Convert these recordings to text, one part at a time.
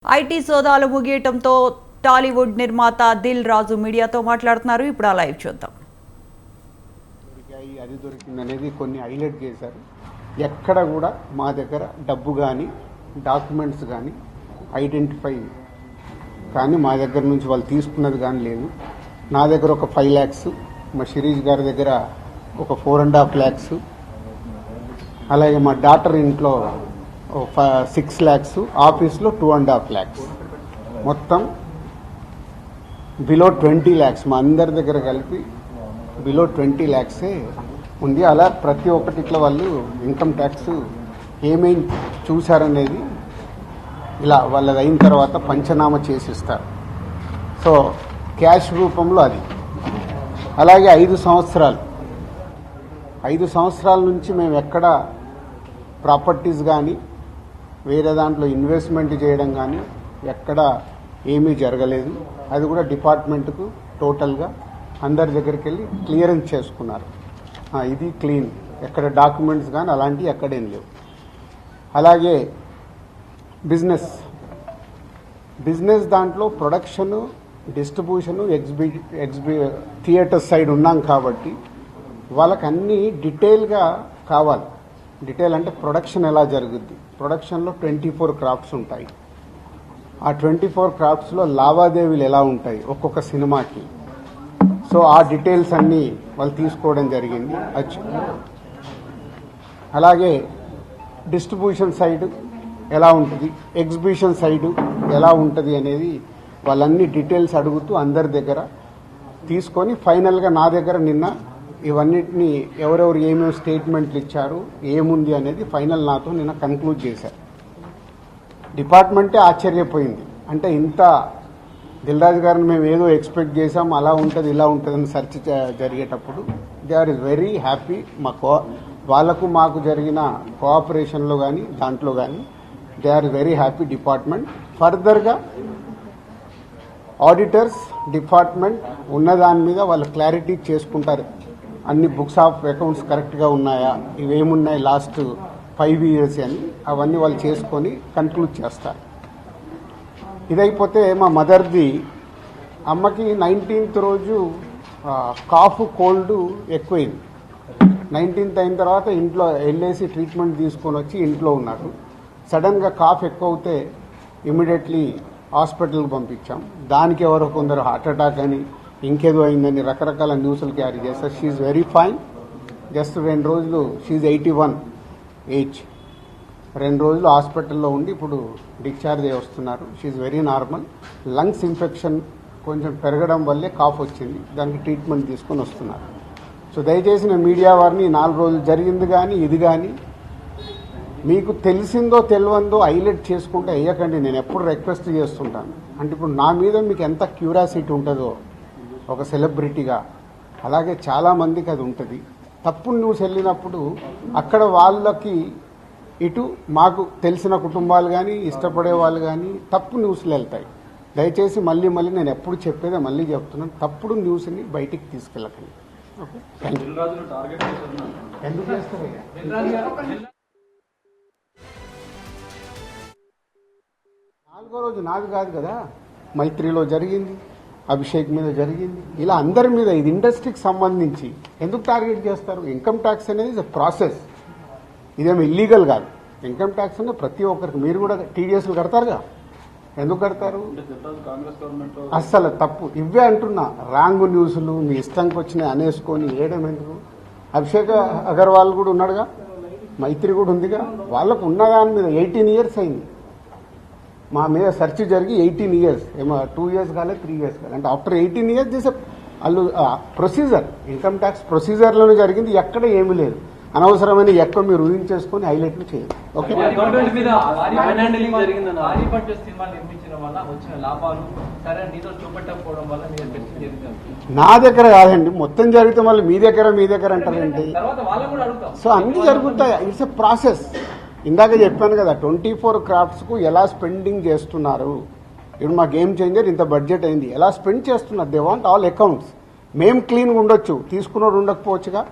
IT సోదాలు ముగియటంతో టాలీవుడ్ నిర్మాత దిల్ రాజు మీడియాతో మాట్లాడుతున్నారు. ఇప్పుడు ఆ లైవ్ చూద్దాం. అది దొరికిందనేది కొన్ని హైలైట్ చేశారు. ఎక్కడ కూడా మా దగ్గర డబ్బు కానీ డాక్యుమెంట్స్ కానీ ఐడెంటిఫై కానీ మా దగ్గర నుంచి వాళ్ళు తీసుకున్నది కానీ లేదు. నా దగ్గర ఒక 5 lakhs, మా శిరీష్ గారి దగ్గర ఒక 4.5 lakhs, అలాగే మా డాటర్ ఇంట్లో 6 lakhs, ఆఫీస్లో 2.5 lakhs, మొత్తం బిలో 20 lakhs మా అందరి దగ్గర కలిపి బిలో 20 lakhs ఉంది. అలా ప్రతి ఒక్కటి ఇట్లా వాళ్ళు ఇన్కమ్ ట్యాక్స్ ఏమేమి చూశారనేది ఇలా వాళ్ళది అయిన తర్వాత పంచనామా చేసిస్తారు. సో క్యాష్ రూపంలో అది. అలాగే 5 సంవత్సరాల నుంచి మేము ఎక్కడ ప్రాపర్టీస్ కానీ వేరే దాంట్లో ఇన్వెస్ట్మెంట్ చేయడం కానీ ఎక్కడ ఏమీ జరగలేదు. అది కూడా డిపార్ట్మెంట్కు టోటల్గా అందరి దగ్గరికి వెళ్ళి క్లియరెన్స్ చేసుకున్నారు. ఇది క్లీన్, ఎక్కడ డాక్యుమెంట్స్ కానీ అలాంటివి ఎక్కడేం లేవు. అలాగే బిజినెస్ దాంట్లో ప్రొడక్షను, డిస్ట్రిబ్యూషను, థియేటర్ సైడ్ ఉన్నాం కాబట్టి వాళ్ళకి అన్నీ డీటెయిల్గా కావాలి. డీటెయిల్ అంటే ప్రొడక్షన్ ఎలా జరుగుద్ది, ప్రొడక్షన్లో 24 క్రాఫ్ట్స్ ఉంటాయి. ఆ 24 క్రాఫ్ట్స్లో లావాదేవీలు ఎలా ఉంటాయి ఒక్కొక్క సినిమాకి. సో ఆ డీటెయిల్స్ అన్నీ వాళ్ళు తీసుకోవడం జరిగింది. అలాగే డిస్ట్రిబ్యూషన్ సైడ్ ఎలా ఉంటుంది, ఎగ్జిబిషన్ సైడ్ ఎలా ఉంటుంది అనేది వాళ్ళన్ని డీటెయిల్స్ అడుగుతూ అందరి దగ్గర తీసుకొని ఫైనల్గా నా దగ్గర నిన్న ఇవన్నిటిని ఎవరెవరు ఏమేమి స్టేట్మెంట్లు ఇచ్చారు, ఏముంది అనేది ఫైనల్ నాతో నిన్న కన్క్లూడ్ చేశారు. డిపార్ట్మెంటే ఆశ్చర్యపోయింది. అంటే ఇంత దిల్ రాజు గారిని మేము ఏదో ఎక్స్పెక్ట్ చేసాం, అలా ఉంటుంది ఇలా ఉంటుంది అని సెర్చ్ జరిగేటప్పుడు దే ఆర్ వెరీ హ్యాపీ. వాళ్ళకు మాకు జరిగిన కోఆపరేషన్లో కానీ దాంట్లో కానీ they are very happy department. ఫర్దర్గా ఆడిటర్స్ డిపార్ట్మెంట్ ఉన్నదాని మీద వాళ్ళు క్లారిటీ చేసుకుంటారు. అన్ని బుక్స్ ఆఫ్ అకౌంట్స్ కరెక్ట్గా ఉన్నాయా, ఇవేమున్నాయి లాస్ట్ 5 years అని అవన్నీ వాళ్ళు చేసుకొని కన్క్లూడ్ చేస్తారు. ఇదైపోతే మా మదర్ది, అమ్మకి 19th రోజు కాఫ్ కోల్డ్ ఎక్కువైంది. 19th అయిన తర్వాత ఇంట్లో వెళ్ళేసి ట్రీట్మెంట్ తీసుకొని వచ్చి ఇంట్లో ఉన్నారు. సడన్గా కాఫ్ ఎక్కువ అవుతే ఇమీడియట్లీ హాస్పిటల్కి పంపించాం. దానికి ఎవరో కొందరు హార్ట్ అటాక్ అని ఇంకేదో అయిందని రకరకాల న్యూస్లు క్యారీ చేస్తారు. She very fine. జస్ట్ 2 రోజులు, షీఈ్ 81 ఏజ్, 2 రోజులు హాస్పిటల్లో ఉండి ఇప్పుడు డిశ్చార్జ్ అయ్యి వస్తున్నారు. She's very normal. Lungs infection కొంచెం పెరగడం వల్లే కాఫ్ వచ్చింది, దానికి ట్రీట్మెంట్ తీసుకొని వస్తున్నారు. సో దయచేసి నేను మీడియా వారిని 4 రోజులు జరిగింది కానీ ఇది కానీ మీకు తెలిసిందో తెలియందో హైలైట్ చేసుకుంటే వేయకండి. నేను ఎప్పుడు రిక్వెస్ట్ చేస్తుంటాను. అంటే ఇప్పుడు నా మీద మీకు ఎంత క్యూరియాసిటీ ఉంటుందో ఒక సెలబ్రిటీగా, అలాగే చాలామందికి అది ఉంటుంది. తప్పుడు న్యూస్ వెళ్ళినప్పుడు అక్కడ వాళ్ళకి ఇటు మాకు తెలిసిన కుటుంబాలు కానీ ఇష్టపడే వాళ్ళు కానీ తప్పు న్యూస్లు వెళ్తాయి. దయచేసి మళ్ళీ నేను ఎప్పుడు చెప్పేదే మళ్ళీ చెప్తున్నాను, తప్పుడు న్యూస్ని బయటికి తీసుకెళ్ళకండి. Okay, thank you. ఎందుకు చేస్తారు? 4వ రోజు నాది కాదు కదా, మైత్రిలో జరిగింది, అభిషేక్ మీద జరిగింది, ఇలా అందరి మీద. ఇది ఇండస్ట్రీకి సంబంధించి ఎందుకు టార్గెట్ చేస్తారు? ఇన్కమ్ ట్యాక్స్ అనేది ఇస్ ప్రాసెస్, ఇదేమో ఇల్లీగల్ కాదు. ఇన్కమ్ ట్యాక్స్ అనేది ప్రతి ఒక్కరికి, మీరు కూడా టీడీఎస్లు కడతారుగా, ఎందుకు కడతారు? అస్సలు తప్పు. ఇవే అంటున్నా, రాంగ్ న్యూస్లు మీ ఇష్టంకి వచ్చినాయి అనేసుకొని వేయడం ఎందుకు? అభిషేక్ అగర్వాల్ కూడా ఉన్నాడుగా, మైత్రి కూడా ఉందిగా, వాళ్ళకు ఉన్నదాని మీద 18 years అయింది. మా మీద సెర్చ్ జరిగి 18 years, ఏమో 2 years కాలేదు, 3 years కాలేదు. అంటే ఆఫ్టర్ 18 years చేసే వాళ్ళు ప్రొసీజర్, ఇన్కమ్ ట్యాక్స్ ప్రొసీజర్లోనే జరిగింది, ఎక్కడ ఏమీ లేదు. అనవసరమైన ఎక్కువ మీరు ఊహించేసుకొని హైలైట్లు చేయాలి. ఓకే, నా దగ్గర కాదండి, మొత్తం జరిగితే మళ్ళీ మీ దగ్గర అంటారండి. సో అన్ని జరుగుతాయి, ఇట్స్ ఎ ప్రాసెస్. ఇందాక చెప్పాను కదా, 24 క్రాఫ్ట్స్కు ఎలా స్పెండింగ్ చేస్తున్నారు. ఇప్పుడు మా గేమ్ చేంజర్ ఇంత బడ్జెట్ అయింది, ఎలా స్పెండ్ చేస్తున్నారు. They want all accounts. మేము క్లీన్గా ఉండొచ్చు, తీసుకున్నోడు ఉండకపోవచ్చుగా.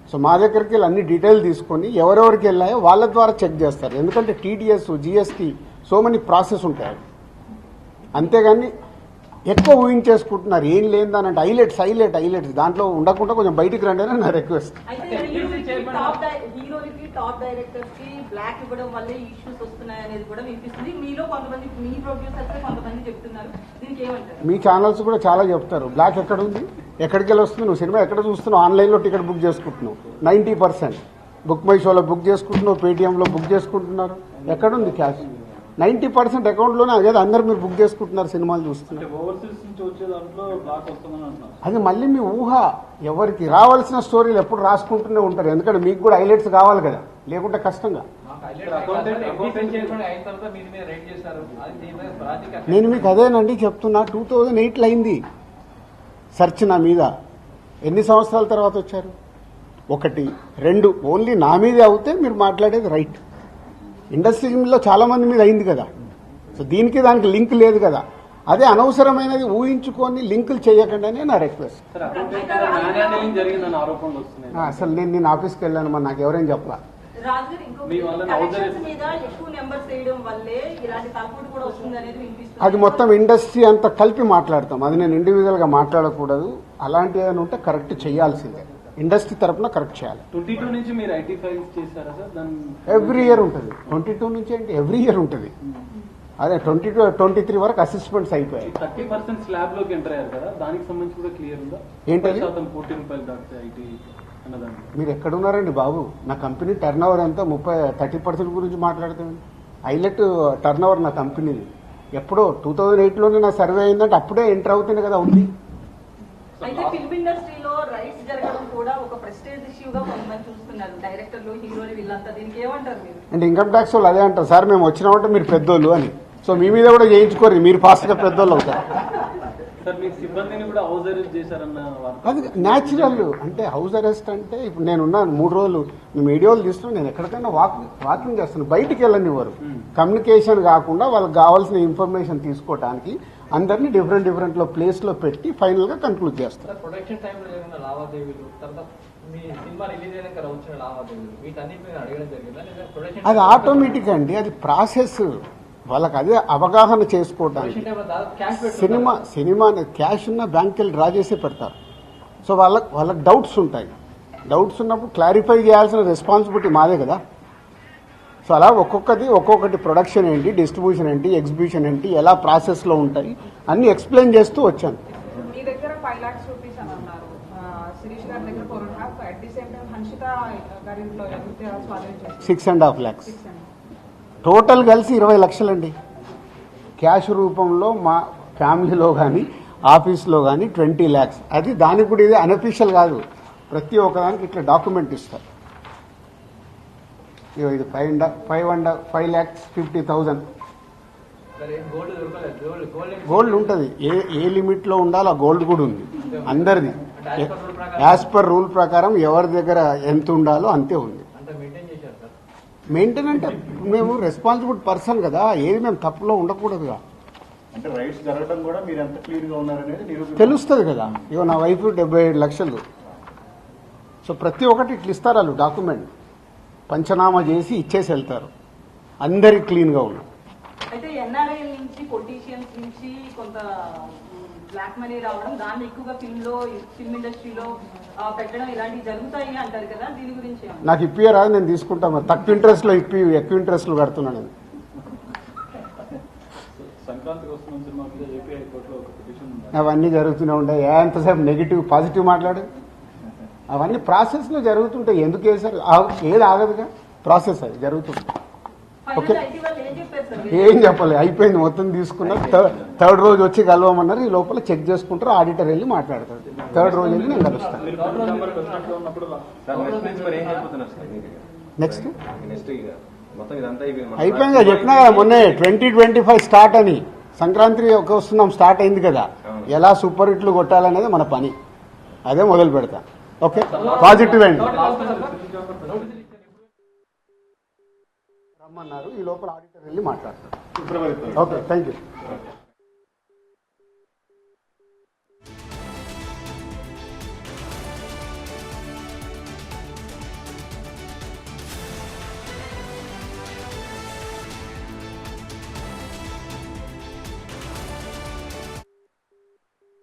సో మా దగ్గరికి వెళ్ళి అన్ని డీటెయిల్ తీసుకొని ఎవరెవరికి వెళ్ళాయో వాళ్ళ ద్వారా చెక్ చేస్తారు. ఎందుకంటే TDS, GST, so many process ఉంటాయి. అంతేగాని ఎక్కువ ఊహించేసుకుంటున్నారు. ఏం లేదని అంటే హైలైట్స్ దాంట్లో ఉండకుండా కొంచెం బయటికి రండి అని నా రిక్వెస్ట్. హీరోలకి టాప్ డైరెక్టర్స్ కి బ్లాక్ ఇవ్వడం వల్లే ఇష్యూస్ వస్తున్నాయి అనేది కూడా వినిపిస్తుంది. మీలో కొంతమంది మీ ప్రొడ్యూసర్స్ కొంతమంది చెప్తున్నారు, దీనికి ఏమంటారు? మీ ఛానల్స్ కూడా చాలా చెప్తారు బ్లాక్ ఎక్కడ ఉంది, ఎక్కడికి వెళ్ళి వస్తుంది, నువ్వు సినిమా ఎక్కడ చూస్తున్నావు, ఆన్లైన్లో టికెట్ బుక్ చేసుకుంటున్నావు, 90% బుక్ మై షోలో బుక్ చేసుకుంటున్నావు, పేటీఎంలో బుక్ చేసుకుంటున్నారు. ఎక్కడుంది క్యాష్? 90% అకౌంట్లోనే అదే అందరు మీరు బుక్ చేసుకుంటున్నారు, సినిమాలు చూస్తున్నారు. అది మళ్ళీ మీ ఊహ. ఎవరికి రావాల్సిన స్టోరీలు ఎప్పుడు రాసుకుంటూనే ఉంటారు, ఎందుకంటే మీకు కూడా హైలైట్స్ కావాలి కదా, లేకుంటే కష్టంగా. నేను మీకు అదేనండి చెప్తున్నా, 2008లో అయింది సెర్చ్ నా మీద. ఎన్ని సంవత్సరాల తర్వాత వచ్చారు? 1, 2 ఓన్లీ నా మీదే అవుతే మీరు మాట్లాడేది రైట్. ఇండస్ట్రీలో చాలా మంది మీద అయింది కదా, సో దానికి లింక్ లేదు కదా. అదే అనవసరమైనది ఊహించుకొని లింకులు చేయకుండానే నా రిక్వెస్ట్. అసలు నేను ఆఫీస్కి వెళ్ళాను, మరి నాకు ఎవరైనా చెప్పలా. అది మొత్తం ఇండస్ట్రీ అంతా కలిపి మాట్లాడతాం, అది నేను ఇండివిజువల్ గా మాట్లాడకూడదు. అలాంటి ఏదైనా ఉంటే కరెక్ట్ చేయాల్సిందే, ఇండస్ట్రీ తరఫున కరెక్ట్ చేయాలి. 22 నుంచి మీరు ఐటీ ఫైల్స్ చేశారా సార్? ఎవ్రీ ఇయర్ ఉంటుంది. 22 నుంచి అంటే ఎవ్రీ ఇయర్ ఉంటుంది. అదే 22, 23 వరకు అసెస్మెంట్స్ అయిపోయాయి. 30% స్లాబ్ లోకి ఎంటర్ అయ్యారు కదా, దానికి సంబంధించి కూడా క్లియర్ ఉందా? ఏంటది? ₹40 దాటితే ఐటీ అన్నదాన్ని మీరు ఎక్కడున్నారండి బాబు? నా కంపెనీ టర్న్ ఓవర్ ఎంత 30% గురించి మాట్లాడుతామండి. హైలైట్ టర్న్ ఓవర్ నా కంపెనీది. ఎప్పుడో 2008లోనే నా సర్వే అయిందంటే అప్పుడే ఎంటర్ అవుతుంది కదా ఉంది. అయితే ఫిల్మ్ ఇండస్ట్రీలో రైట్స్ జరగడం కూడా ఒక ప్రెస్టేజ్ ఇష్యూగా కొంతమంది చూస్తున్నారు, డైరెక్టర్లు, హీరోలు వీళ్ళంతా. దీనికి ఏమంటారు మీరు? అంటే ఇన్కమ్ ట్యాక్స్ వాళ్ళు అదే అంటారు, సార్ మేము వచ్చినామంటే మీరు పెద్దోళ్ళు అని. సో మీ మీద కూడా చేయించుకోరు, మీరు ఫాస్ట్గా పెద్దోళ్ళు అవుతారు. సార్ మీ సిబ్బందిని కూడా హౌస్ అరెస్ట్ చేశారన్న అది న్యాచురల్. అంటే హౌస్ అరెస్ట్ అంటే ఇప్పుడు నేనున్నాను 3 రోజులు, మీ మీడియాలు తీసుకుని నేను ఎక్కడికైనా వాకింగ్ చేస్తాను, బయటికి వెళ్ళనివ్వరు. కమ్యూనికేషన్ కాకుండా వాళ్ళకి కావాల్సిన ఇన్ఫర్మేషన్ తీసుకోవడానికి అందరినీ డిఫరెంట్ లో ప్లేస్ లో పెట్టి ఫైనల్ గా కన్క్లూడ్ చేస్తారు. ప్రొడక్షన్ టైంలో జరిగిన లావాదేవీలు, తర్వాత మీ సినిమా రిలీజ్ అయినాక వచ్చిన లావాదేవీలు, వీటన్నిటి అడగడం జరిగిందా? లేదా ప్రొడక్షన్ అది ఆటోమేటిక్ అండి, అది ప్రాసెస్. వాళ్ళకి అదే అవగాహన చేసుకోవడానికి. సినిమా క్యాష్ ఉన్న బ్యాంక్ వెళ్ళి డ్రా చేసి పెడతారు. సో వాళ్ళకి డౌట్స్ ఉంటాయి. డౌట్స్ ఉన్నప్పుడు క్లారిఫై చేయాల్సిన రెస్పాన్సిబిలిటీ మాదే కదా. సో అలా ఒక్కొక్కటి ప్రొడక్షన్ ఏంటి, డిస్ట్రిబ్యూషన్ ఏంటి, ఎగ్జిబిషన్ ఏంటి, ఎలా ప్రాసెస్లో ఉంటాయి అన్ని ఎక్స్ప్లెయిన్ చేస్తూ వచ్చాను. మీ దగ్గర 5 lakhs రూపీస్ అని అన్నారు, శిరీష్ గారి దగ్గర 4.5, at the same time Hanshitha గారి ఇంట్లో 6.5 lakhs. టోటల్ కలిసి 20 లక్షలండి క్యాష్ రూపంలో. మా ఫ్యామిలీలో కానీ ఆఫీస్లో కానీ 20 lakhs. అది దానికి కూడా ఇది అనఫీషియల్ కాదు, ప్రతి ఒక్కదానికి ఇట్లా డాక్యుమెంట్ ఇస్తారు. ఇది 5,50,000 గోల్డ్ ఉంటుంది. ఏ లిమిట్ లో ఉండాలో ఆ గోల్డ్ కూడా ఉంది అందరిది. యాజ్ పర్ రూల్ ప్రకారం ఎవరి దగ్గర ఎంత ఉండాలో అంతే ఉంది. మెయింటైన్ అంటే మేము రెస్పాన్సిబుల్ పర్సన్ కదా, ఏది మేము తప్పులో ఉండకూడదుగా. అంటే రైట్స్ జరగడం కూడా మీరు ఎంత క్లియర్ గా ఉన్నారనేది తెలుస్తుంది కదా. ఇగో నా వైఫ్ 77 లక్షలు. సో ప్రతి ఒక్కటి ఇట్లా ఇస్తారు వాళ్ళు డాక్యుమెంట్, పంచనామా చేసి ఇచ్చేసి వెళ్తారు. అందరికి క్లీన్ గా ఉన్నాం. అయితే ఎన్ఆర్ఐ నుంచి, పొలిటీషియన్స్ నుంచి కొంత బ్లాక్ మనీ రావడం, దాన్ని ఎక్కువగా ఫిల్మ్ ఇండస్ట్రీలో పెట్టడం, ఇలాంటివి జరుగుతాయి అంటారు కదా, దీని గురించి నాకు ఇప్పియరా, నేను తీసుకుంటాను. తక్కువ ఇంట్రెస్ట్ లో ఎక్కువ ఇంట్రెస్ట్లు కడుతున్నాను నేను. అవన్నీ జరుగుతూనే ఉంటాయి. ఎంతసేపు నెగిటివ్ పాజిటివ్ మాట్లాడు, అవన్నీ ప్రాసెస్ లో జరుగుతుంటాయి. ఎందుకు వేసారు, ఏది ఆగదుగా, ప్రాసెస్ అది జరుగుతుంది. ఓకే, ఏం చెప్పాలి, అయిపోయింది మొత్తం తీసుకున్నారు. థర్డ్ రోజు వచ్చి కలవమన్నారు. ఈ లోపల చెక్ చేసుకుంటారు, ఆడిటర్ వెళ్ళి మాట్లాడతారు. థర్డ్ రోజు వెళ్ళి నేను కలుస్తాను. నెక్స్ట్ అయిపోయింది చెప్పినా కదా మొన్నే 2025 స్టార్ట్ అని. సంక్రాంతి వస్తున్నాం, స్టార్ట్ అయింది కదా. ఎలా సూపర్ హిట్లు కొట్టాలనేది మన పని, అదే మొదలు పెడతా. ఓకే, పాజిటివ్ అండి. రమ్మన్నారు, ఈ లోపల ఆడిటర్ వెళ్ళి మాట్లాడతారు. Okay, thank you.